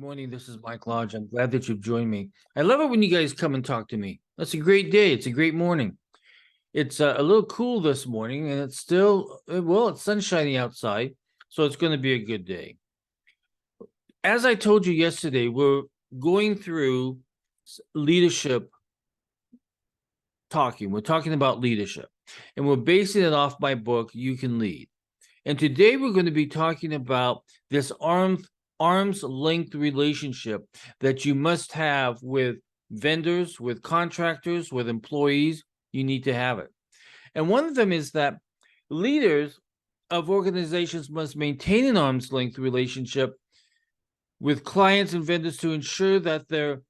morning. This is Mike Lodge. I'm glad that you've joined me. I love it when you guys come and talk to me. That's a great day. It's a great morning. It's a little cool this morning, and it's still, it's sunshiny outside, so it's going to be a good day. As I told you yesterday, we're going through leadership talking. We're talking about leadership, and we're basing it off my book, You Can Lead. And today we're going to be talking about this arm's length relationship that you must have with vendors, with contractors, with employees. You need to have it. And one of them is that leaders of organizations must maintain an arm's length relationship with clients and vendors to ensure that their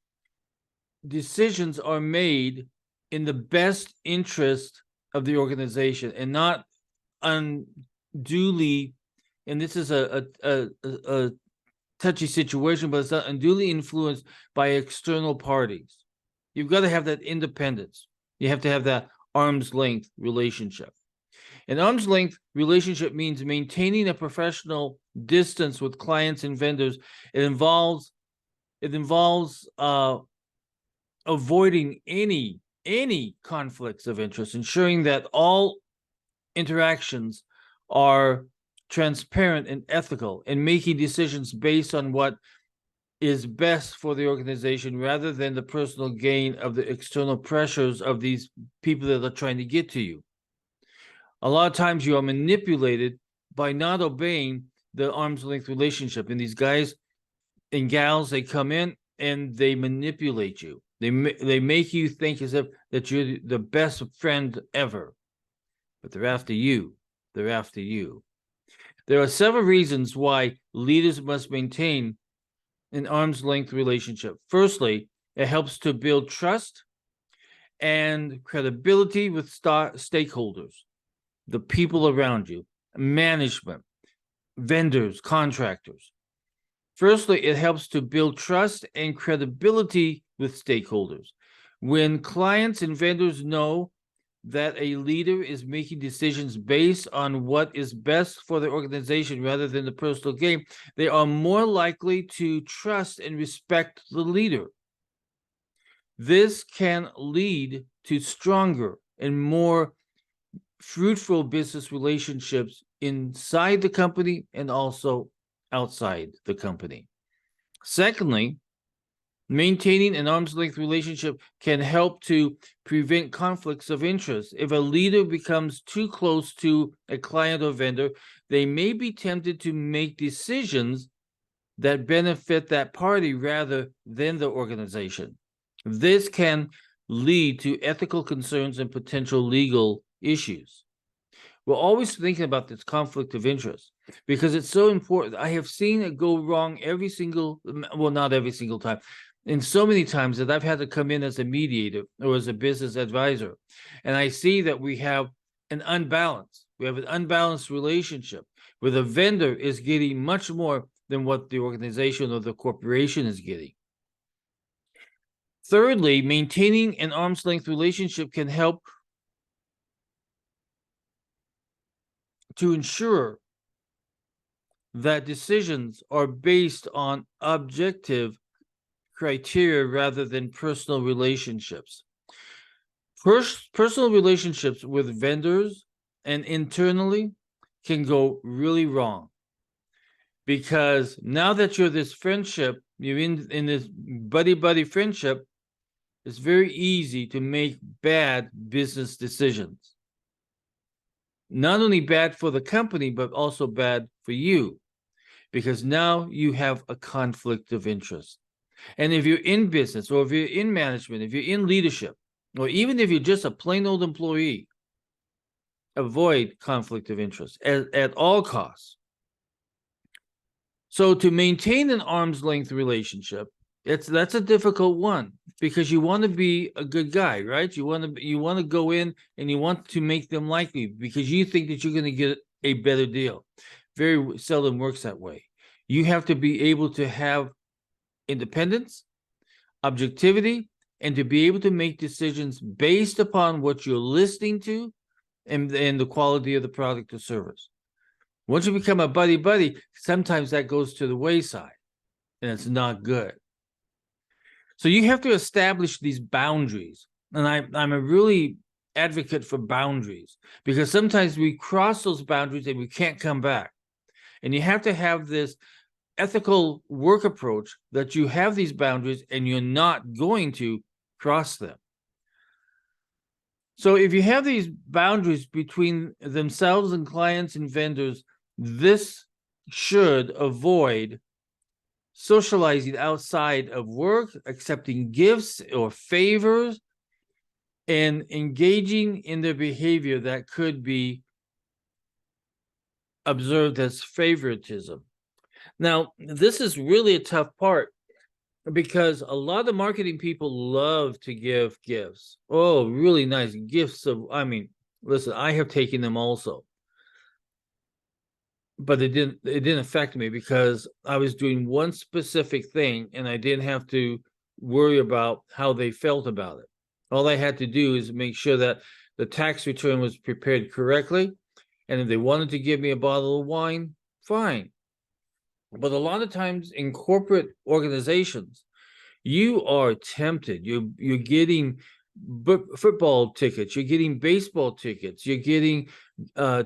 decisions are made in the best interest of the organization and not unduly, and this is a touchy situation, but it's not unduly influenced by external parties. You've got to have that independence. You have to have that arm's length relationship. An arm's length relationship means maintaining a professional distance with clients and vendors. It involves avoiding any conflicts of interest, ensuring that all interactions are transparent and ethical, and making decisions based on what is best for the organization rather than the personal gain of the external pressures of these people that are trying to get to you. A lot of times you are manipulated by not obeying the arm's length relationship, and these guys and gals, they come in and they manipulate you. They make you think as if that you're the best friend ever, but they're after you. They're after you. There are several reasons why leaders must maintain an arm's length relationship. Firstly, it helps to build trust and credibility with stakeholders, the people around you, management, vendors, contractors. Firstly, it helps to build trust and credibility with stakeholders. When clients and vendors know that a leader is making decisions based on what is best for the organization rather than the personal gain, they are more likely to trust and respect the leader. This can lead to stronger and more fruitful business relationships inside the company and also outside the company. Secondly, maintaining an arm's length relationship can help to prevent conflicts of interest. If a leader becomes too close to a client or vendor, they may be tempted to make decisions that benefit that party rather than the organization. This can lead to ethical concerns and potential legal issues. We're always thinking about this conflict of interest because it's so important. I have seen it go wrong not every single time, and so many times that I've had to come in as a mediator or as a business advisor, and I see that we have an unbalanced relationship where the vendor is getting much more than what the organization or the corporation is getting. Thirdly, maintaining an arm's length relationship can help to ensure that decisions are based on objective criteria rather than personal relationships. Personal relationships with vendors and internally can go really wrong, because now that you're this friendship, you're in this buddy friendship, it's very easy to make bad business decisions. Not only bad for the company, but also bad for you, because now you have a conflict of interest. And if you're in business, or if you're in management, if you're in leadership, or even if you're just a plain old employee, avoid conflict of interest at all costs. So to maintain an arm's length relationship, that's a difficult one, because you want to be a good guy, right? You want to go in and you want to make them like you because you think that you're going to get a better deal. Very seldom works that way. You have to be able to have independence, objectivity, and to be able to make decisions based upon what you're listening to and the quality of the product or service. Once you become a buddy, sometimes that goes to the wayside. and it's not good. So you have to establish these boundaries. And I'm a really advocate for boundaries, because sometimes we cross those boundaries and we can't come back. And you have to have this ethical work approach that you have these boundaries and you're not going to cross them. So if you have these boundaries between themselves and clients and vendors, this should avoid socializing outside of work, accepting gifts or favors, and engaging in their behavior that could be observed as favoritism. Now, this is really a tough part, because a lot of marketing people love to give gifts. Oh, really nice gifts of, I mean, listen, I have taken them also. But it didn't affect me, because I was doing one specific thing and I didn't have to worry about how they felt about it. All I had to do is make sure that the tax return was prepared correctly. And if they wanted to give me a bottle of wine, fine. But a lot of times in corporate organizations, you are tempted. You're getting football tickets, you're getting baseball tickets, you're getting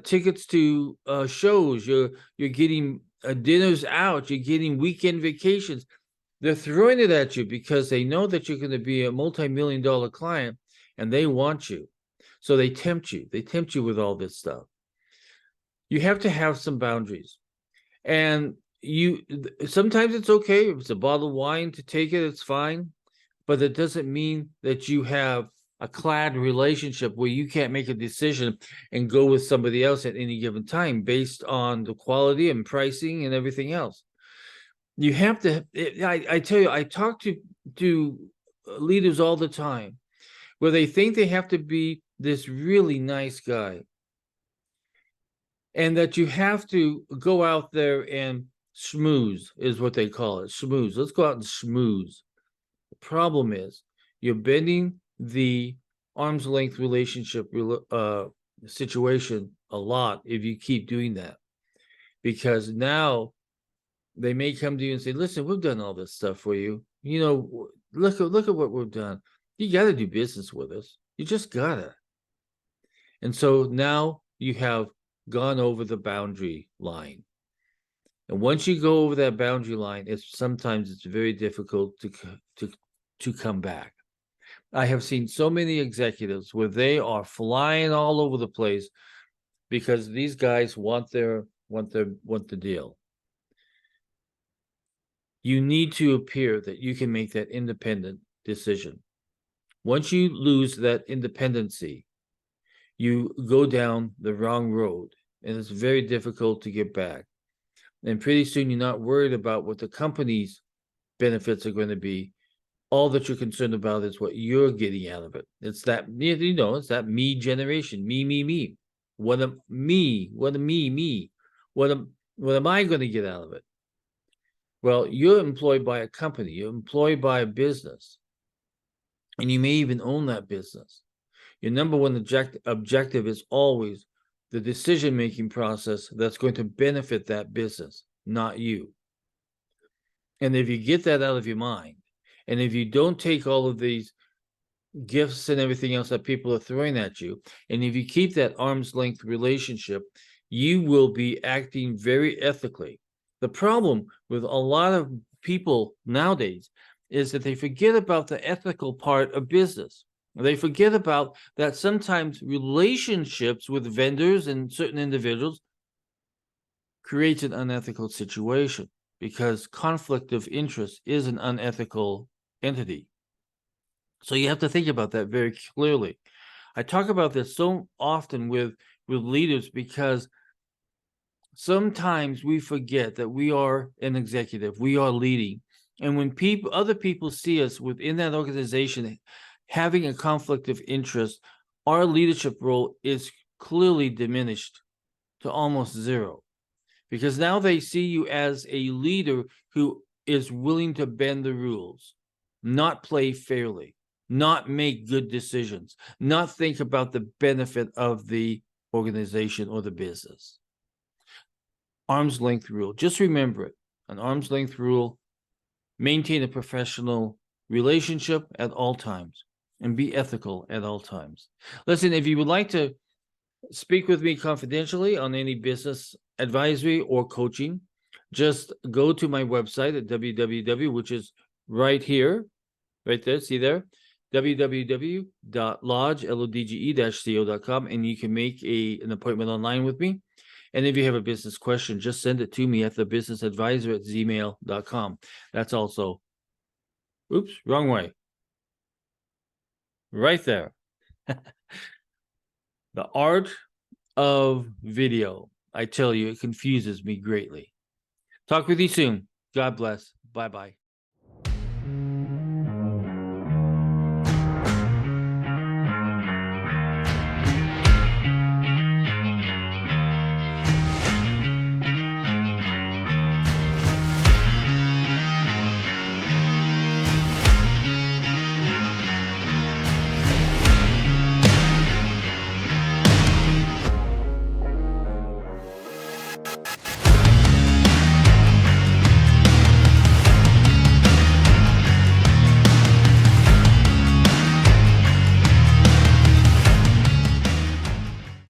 tickets to shows, you're getting dinners out, you're getting weekend vacations. They're throwing it at you because they know that you're going to be a multi-million-dollar client and they want you. So they tempt you. They tempt you with all this stuff. You have to have some boundaries. And sometimes it's okay if it's a bottle of wine to take it, it's fine. But it doesn't mean that you have a clad relationship where you can't make a decision and go with somebody else at any given time based on the quality and pricing and everything else. You have to, I tell you, I talk to leaders all the time where they think they have to be this really nice guy, and that you have to go out there and schmooze, is what they call it. Schmooze. Let's go out and schmooze. The problem is you're bending the arm's length relationship situation a lot if you keep doing that, because now they may come to you and say, listen, we've done all this stuff for you. You know, look at what we've done. You got to do business with us. You just gotta. And so now you have gone over the boundary line. And once you go over that boundary line, sometimes it's very difficult to come back. I have seen so many executives where they are flying all over the place because these guys want the deal. You need to appear that you can make that independent decision. Once you lose that independency, you go down the wrong road, and it's very difficult to get back. And pretty soon you're not worried about what the company's benefits are going to be. All that you're concerned about is what you're getting out of it. It's that, it's that me generation, me. What am me? What am me? What am I going to get out of it? Well, you're employed by a company, you're employed by a business, and you may even own that business. Your number one objective is always the decision-making process that's going to benefit that business, not you. And if you get that out of your mind, and if you don't take all of these gifts and everything else that people are throwing at you, and if you keep that arm's length relationship, you will be acting very ethically. The problem with a lot of people nowadays is that they forget about the ethical part of business. They forget about that sometimes relationships with vendors and certain individuals creates an unethical situation, because conflict of interest is an unethical entity. So you have to think about that very clearly. I talk about this so often with leaders because sometimes we forget that we are an executive, we are leading. And when other people see us within that organization having a conflict of interest, our leadership role is clearly diminished to almost zero, because now they see you as a leader who is willing to bend the rules, not play fairly, not make good decisions, not think about the benefit of the organization or the business. Arm's length rule. Just remember it. An arm's length rule maintain a professional relationship at all times, and be ethical at all times. Listen, if you would like to speak with me confidentially on any business advisory or coaching, just go to my website at www, which is right here, right there, see there, www.lodge.co.com, and you can make an appointment online with me. And if you have a business question, just send it to me at thebusinessadvisor@gmail.com. That's also, oops, wrong way. Right there. The art of video. I tell you, it confuses me greatly. Talk with you soon. God bless. Bye-bye.